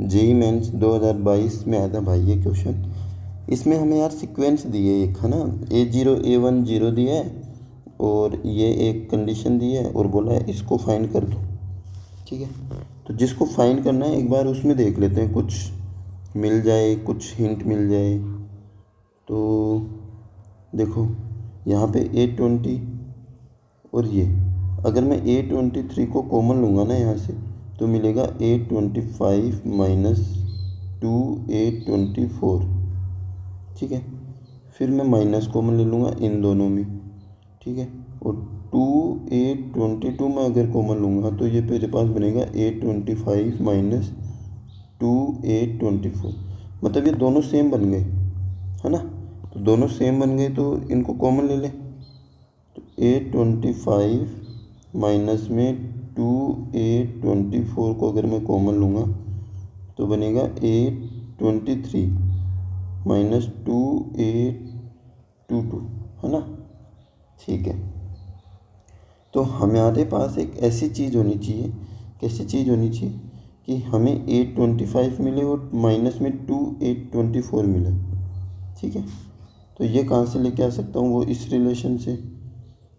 JEE mains 2022 में आया था भाई ये क्वेश्चन। इसमें हमें यार सीक्वेंस दिए एक, है ना, A0 A1 0 दिया है और ये एक कंडीशन दी है और बोला है इसको फाइंड कर दो। ठीक है, तो जिसको फाइंड करना है एक बार उसमें देख लेते हैं, कुछ मिल जाए, कुछ हिंट मिल जाए। तो देखो यहाँ पे A20 और ये, अगर मैं A23 को कॉमन लूँगा ना यहाँ से तो मिलेगा A25 माइनस 2A24। ठीक है, फिर मैं माइनस कॉमन ले लूँगा इन दोनों में। ठीक है, और 2A22 में अगर कॉमन लूँगा तो ये मेरे पास बनेगा A25 माइनस 2A24, मतलब ये दोनों सेम बन गए, है ना। तो दोनों सेम बन गए तो इनको कॉमन ले लें। तो A25 माइनस में 2A24 को अगर मैं कॉमन लूँगा तो बनेगा A23 माइनस 2A22, है ना। ठीक है, तो हमारे पास एक ऐसी चीज़ होनी चाहिए, कैसी चीज़ होनी चाहिए कि हमें A25 मिले और माइनस में 2A24 मिले। ठीक है, तो ये कहाँ से लेके आ सकता हूँ, वो इस रिलेशन से।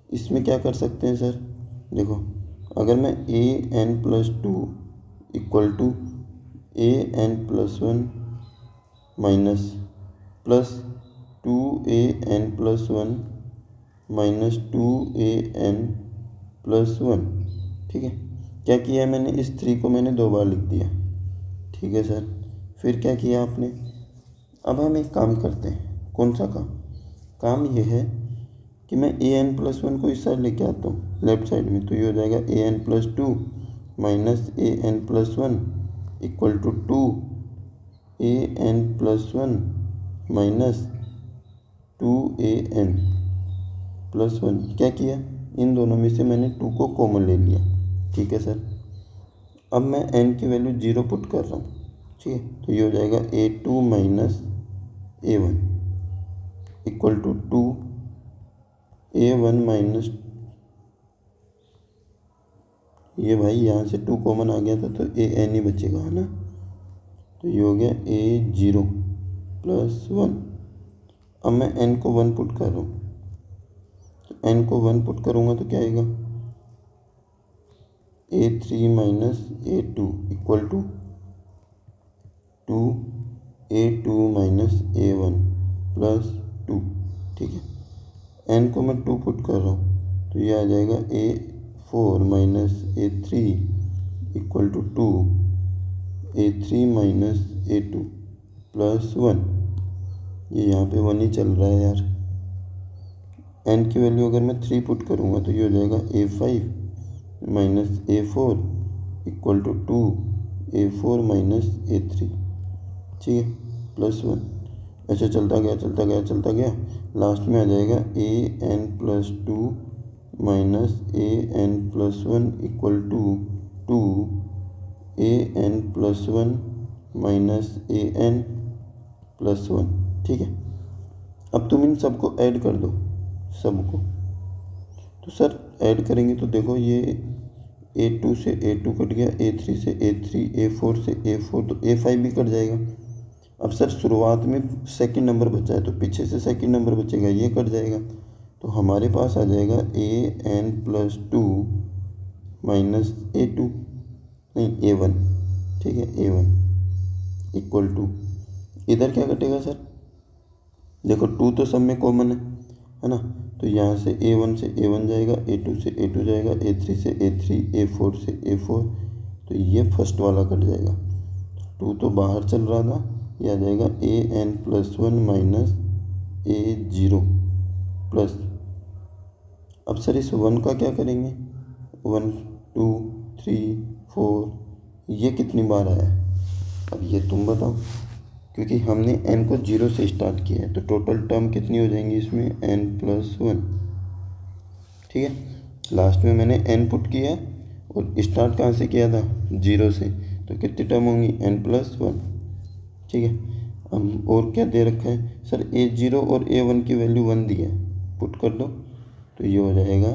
इसमें क्या कर सकते हैं सर, देखो अगर मैं an+2 equal to an+1 minus plus 2an+1 minus 2an+1, ठीक है, क्या किया मैंने, इस 3 को मैंने 2 बार लिख दिया। ठीक है सर, फिर क्या किया आपने, अब हम एक काम करते हैं। कौन सा काम, काम ये है कि मैं an+1 को इस साइड लेके आता हूँ लेफ्ट साइड में, तो ये हो जाएगा an+2 minus an+1 equal to 2an+1 minus 2an+1। क्या किया, इन दोनों में से मैंने 2 को कॉमन ले लिया। ठीक है सर, अब मैं n की वैल्यू 0 पुट कर रहा हूँ। ठीक है, तो ये हो जाएगा A2 minus A1 equal to 2A1 minus, ये भाई यहाँ से 2 कॉमन आ गया था तो an ही बचेगा, है ना। तो ये हो गया A0+1। अब मैं n को 1 पुट कर रहा हूँ, तो n को 1 पुट करूँगा तो क्या आएगा, A3 minus A2 equal to 2A2 minus A1 plus 2। ठीक है, n को मैं 2 पुट कर रहा हूँ तो ये आ जाएगा A4 minus A3 equal to 2A3 minus A2 plus 1। ये यहाँ पे 1 ही चल रहा है यार। n की वैल्यू अगर मैं 3 पुट करूँगा तो ये हो जाएगा A5 minus A4 equal to 2A4 minus A3। ठीक है, प्लस 1। ऐसे चलता गया चलता गया चलता गया, लास्ट में आ जाएगा an+2 minus an+1 equal to 2an+1 minus an+1। ठीक है, अब तुम इन सबको ऐड कर दो, सबको। तो सर ऐड करेंगे तो देखो ये A2 से A2 कट गया, A3 से A3, A4 से A4, तो A5 भी कट जाएगा। अब सर शुरुआत में सेकंड नंबर बचा है तो पीछे से सेकंड नंबर बचेगा, ये कट जाएगा। तो हमारे पास आ जाएगा an+2 माइनस A2, नहीं A1। ठीक है, A1 इक्वल टू, इधर क्या कटेगा सर, देखो 2 तो सब में कॉमन है ना। तो यहाँ से A1 से A1 जाएगा, A2 से A2 जाएगा, A3 से A3, A4 से A4, तो ये फर्स्ट वाला कट जाएगा। 2 तो बाहर चल रहा था, ये आ जाएगा an+1 माइनस A0 प्लस। अब सर इस 1 का क्या करेंगे, 1 2 3 4, ये कितनी बार आया, अब ये तुम बताओ, क्योंकि हमने n को 0 से स्टार्ट किया है तो टोटल टर्म कितनी हो जाएंगी इसमें, n+1। ठीक है, लास्ट में मैंने n पुट किया और स्टार्ट कहाँ से किया था, 0 से, तो कितनी टर्म होंगी, n+1। ठीक है, अब और क्या दे रखा है सर, A0 और A1 की वैल्यू 1 दी है, पुट कर दो तो ये हो जाएगा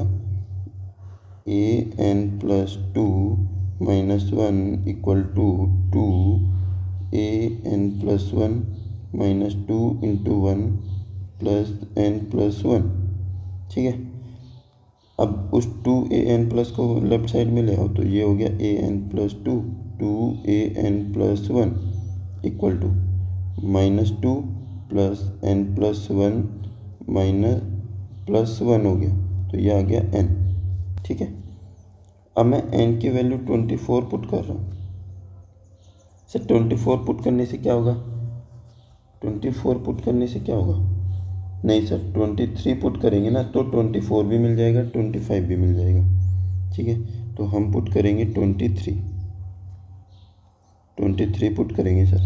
an+2 minus 1 equal to 2 2an+1 minus 2 into 1 plus n+1। ठीक है, अब उस 2an+ को लेफ्ट साइड में ले आओ तो ये हो गया an+2, 2an+1 equal to -2 plus n+1 minus +1 हो गया, तो ये आ गया n। ठीक है, अब मैं n की वैल्यू 24 पुट कर रहा हूँ। सर 24 पुट करने से क्या होगा? 24 पुट करने से क्या होगा? नहीं सर, 23 पुट करेंगे ना तो 24 भी मिल जाएगा, 25 भी मिल जाएगा। ठीक है, तो हम पुट करेंगे 23 पुट करेंगे सर।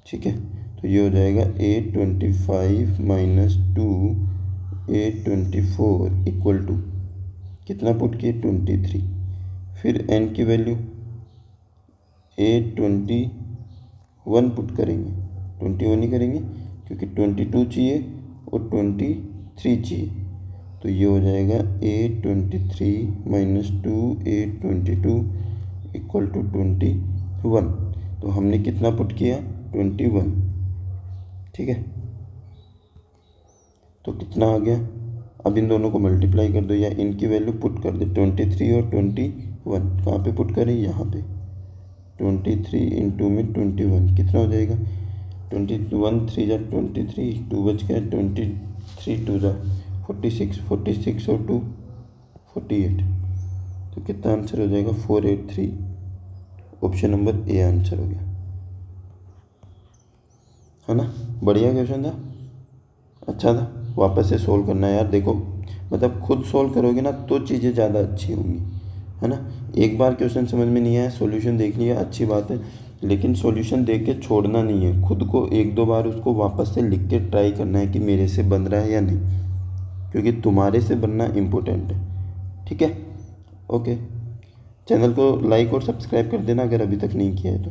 ठीक है, तो ये हो जाएगा a25 minus 2 a24 equal to कितना पुट किए? 23। फिर n की वैल्यू a21 पुट करेंगे, 21 ही करेंगे क्योंकि 22 चाहिए और 23 चाहिए, तो ये हो जाएगा a23 minus 2 a22 equal to 21। तो हमने कितना पुट किया? 21। ठीक है, तो कितना आ गया? अब इन दोनों को मल्टीप्लाई कर दो या इनकी वैल्यू पुट कर दे। 23 और 21 कहाँ पे पुट करें? यहाँ पे। 23 इंटू में 21 कितना हो जाएगा? 21 3 जा 23, 2 बच गया, 23 2 जा 46, 46 और 2 48, तो कितना आंसर हो जाएगा? 483। ऑप्शन नंबर ए आंसर हो गया, है ना। बढ़िया क्वेश्चन था, अच्छा था। वापस से सोल्व करना है यार। देखो मतलब खुद सोल्व करोगे ना तो चीज़ें ज़्यादा अच्छी होंगी, है ना। एक बार क्वेश्चन समझ में नहीं आया, सॉल्यूशन देख लिया, अच्छी बात है, लेकिन सॉल्यूशन देख के छोड़ना नहीं है। खुद को एक दो बार उसको वापस से लिख के ट्राई करना है कि मेरे से बन रहा है या नहीं, क्योंकि तुम्हारे से बनना इम्पोर्टेंट है। ठीक है, ओके। चैनल को लाइक और सब्सक्राइब कर देना अगर अभी तक नहीं किया है तो।